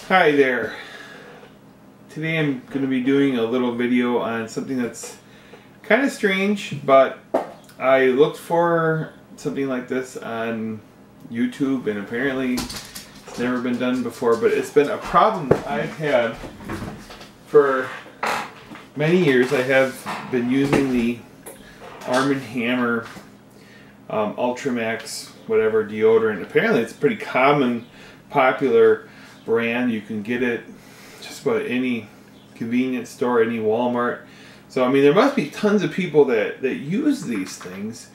Hi there. Today I'm going to be doing a little video on something that's kind of strange, but I looked for something like this on YouTube and apparently it's never been done before, but it's been a problem that I've had for many years. I have been using the Arm Hammer Ultramax whatever deodorant. Apparently it's a pretty common, popular brand. You can get it just about any convenience store, any Walmart. So I mean, there must be tons of people that use these things,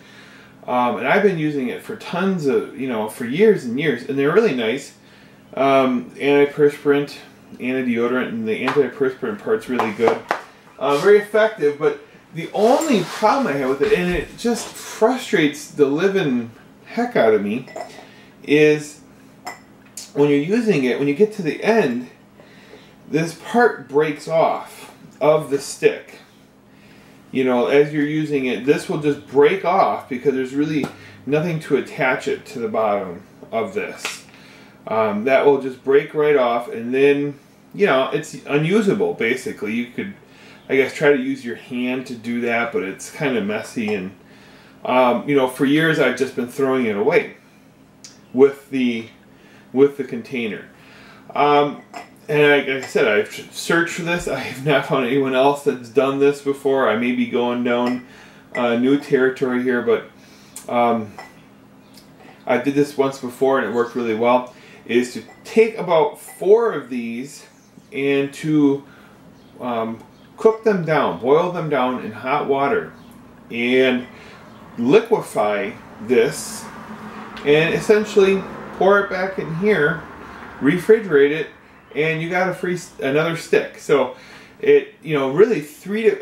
and I've been using it for tons of, for years and years, and they're really nice. Antiperspirant, anti-deodorant, and the antiperspirant part's really good, very effective. But the only problem I have with it, and it just frustrates the living heck out of me, is when you're using it, when you get to the end, this part breaks off of the stick. As you're using it, this will just break off because there's really nothing to attach it to the bottom of this. That will just break right off, and then, it's unusable, basically. You could, I guess, try to use your hand to do that, but it's kind of messy, and, for years I've just been throwing it away with the container. And like I said, I've searched for this. I have not found anyone else that's done this before. I may be going down new territory here, but I did this once before and it worked really well. Is to take about 4 of these and to cook them down, boil them down in hot water, and liquefy this, and essentially pour it back in here, refrigerate it, and you got another stick. So it, really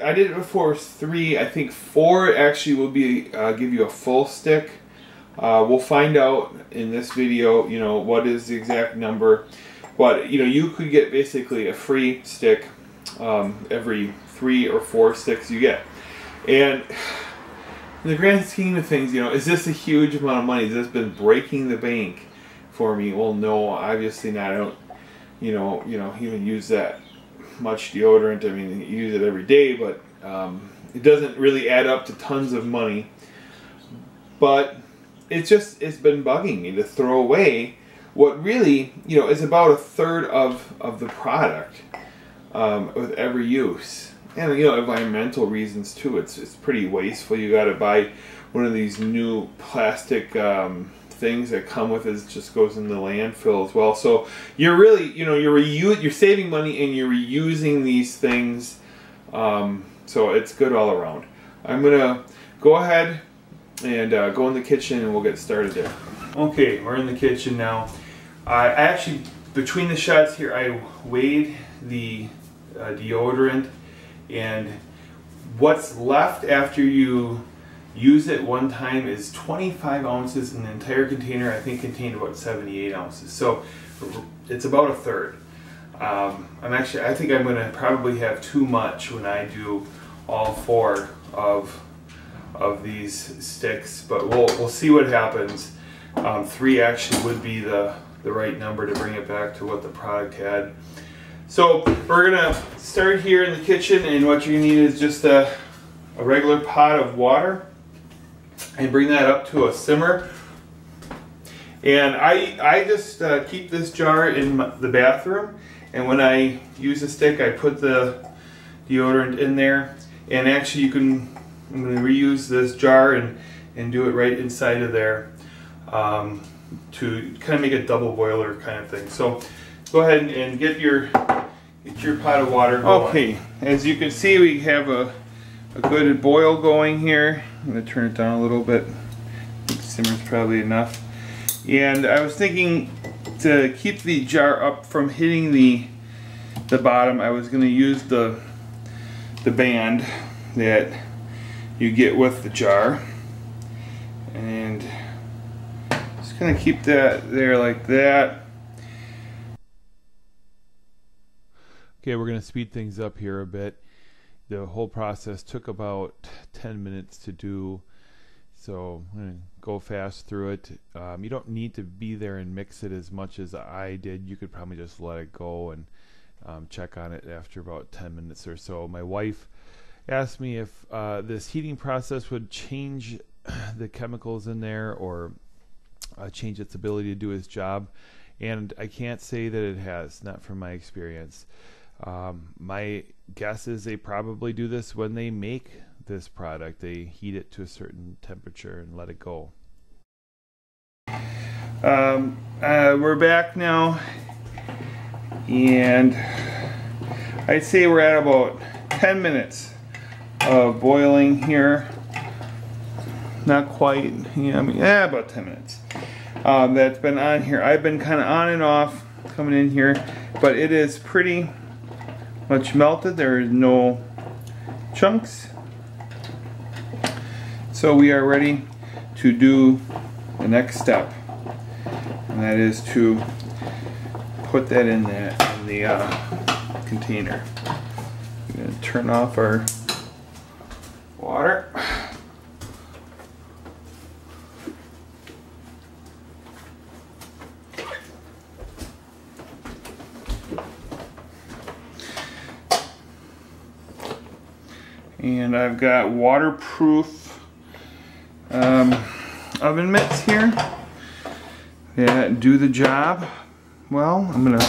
I did it before, 3, I think 4 actually will be give you a full stick. We'll find out in this video, what is the exact number, but you could get basically a free stick every 3 or 4 sticks you get. And in the grand scheme of things, is this a huge amount of money? Has this been breaking the bank for me? Well, no, obviously not. I don't, even use that much deodorant. I mean, you use it every day, but it doesn't really add up to tons of money. But it's been bugging me to throw away what really, is about 1/3 of the product with every use. And environmental reasons too. It's pretty wasteful. You got to buy one of these new plastic things that come with it. It just goes in the landfill as well. So you're really, you're saving money and you're reusing these things. So it's good all around. I'm gonna go ahead and go in the kitchen and we'll get started there. Okay, we're in the kitchen now. I actually, between the shots here, I weighed the deodorant, and what's left after you use it one time is 25 ounces, and the entire container I think contained about 78 ounces. So it's about 1/3. I think I'm gonna probably have too much when I do all 4 of these sticks, but we'll see what happens. 3 actually would be the right number to bring it back to what the product had. So we're gonna start here in the kitchen, and what you're gonna need is just a regular pot of water, and bring that up to a simmer. And I just keep this jar in the bathroom, and when I use a stick, I put the deodorant in there. And actually, I'm going to reuse this jar and do it right inside of there to kind of make a double boiler kind of thing. So go ahead and get your pot of water going. Okay, as you can see, we have a good boil going here. I'm going to turn it down a little bit. I think simmer's probably enough. And I was thinking to keep the jar up from hitting the bottom, I was going to use the band that you get with the jar, and just going to keep that there like that. Okay, we're going to speed things up here a bit. The whole process took about 10 minutes to do, so I'm going to go fast through it. You don't need to be there and mix it as much as I did. You could probably just let it go and check on it after about 10 minutes or so. My wife asked me if this heating process would change the chemicals in there or change its ability to do its job, and I can't say that it has, not from my experience. My guess is they probably do this when they make this product. They heat it to a certain temperature and let it go. We're back now, and I'd say we're at about 10 minutes of boiling here. Not quite, about 10 minutes. That's been on here. I've been kind of on and off coming in here, but it is pretty much melted. There is no chunks. So we are ready to do the next step, and that is to put that in the container. I'm going to turn off our water. And I've got waterproof oven mitts here that do the job. Well, I'm gonna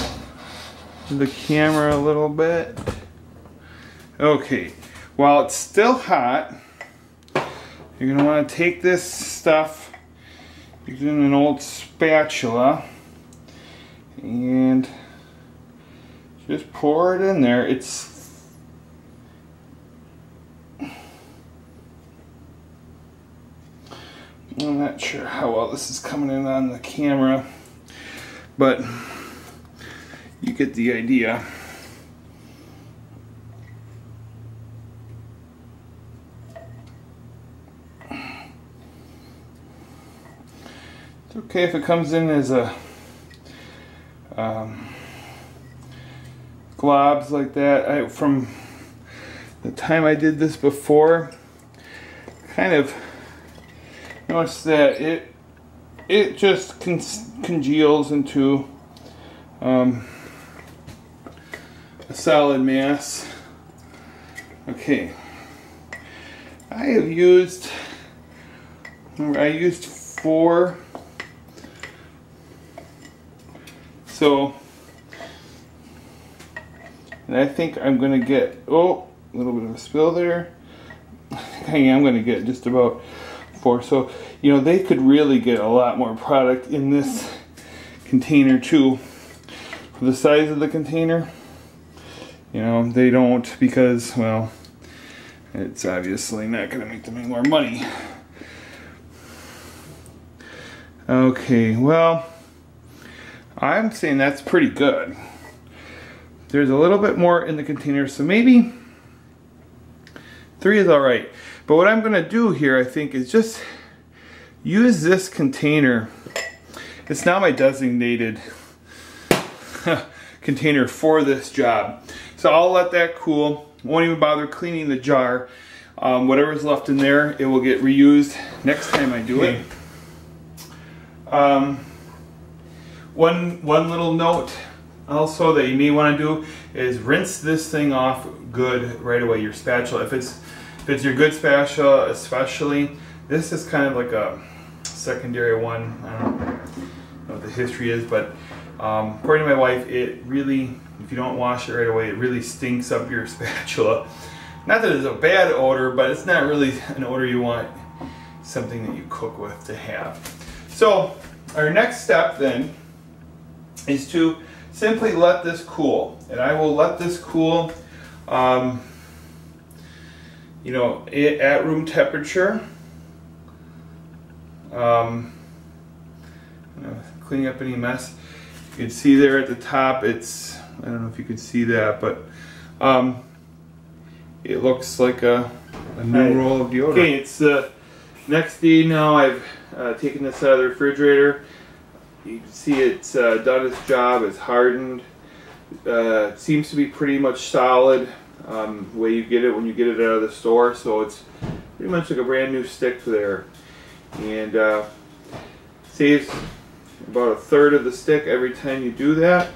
do the camera a little bit. Okay, while it's still hot, you're gonna want to take this stuff using an old spatula and just pour it in there. I'm not sure how well this is coming in on the camera, but you get the idea. It's okay if it comes in as a globs like that. From the time I did this before, kind of notice that it just congeals into a solid mass. Okay, I used 4, so, and I think I'm gonna get a little bit of a spill there. I'm gonna get just about 4. So, they could really get a lot more product in this container too. For the size of the container, they don't, because, well, it's obviously not going to make them any more money. Okay, well, I'm saying that's pretty good. There's a little bit more in the container, so maybe 3 is alright. But what I'm going to do here, I think, is just use this container. It's now my designated container for this job. So I'll let that cool. Won't even bother cleaning the jar. Whatever's left in there, it will get reused next time I do it. One little note also that you may want to do is rinse this thing off good right away, your spatula. If it's your good spatula, especially, this is kind of like a secondary one. I don't know what the history is, but according to my wife, it really, if you don't wash it right away, it really stinks up your spatula. Not that it's a bad odor, but it's not really an odor you want something that you cook with to have. So our next step then is to simply let this cool, and I will let this cool at room temperature. Cleaning up any mess. You can see there at the top, I don't know if you can see that, but it looks like a new roll of deodorant. Okay, it's the next day now. I've taken this out of the refrigerator. You can see it's done its job. It's hardened. It seems to be pretty much solid the way you get it when you get it out of the store. So it's pretty much like a brand new stick there. and saves about 1/3 of the stick every time you do that.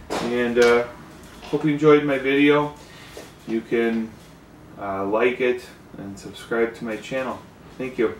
And hope you enjoyed my video. You can like it and subscribe to my channel. Thank you.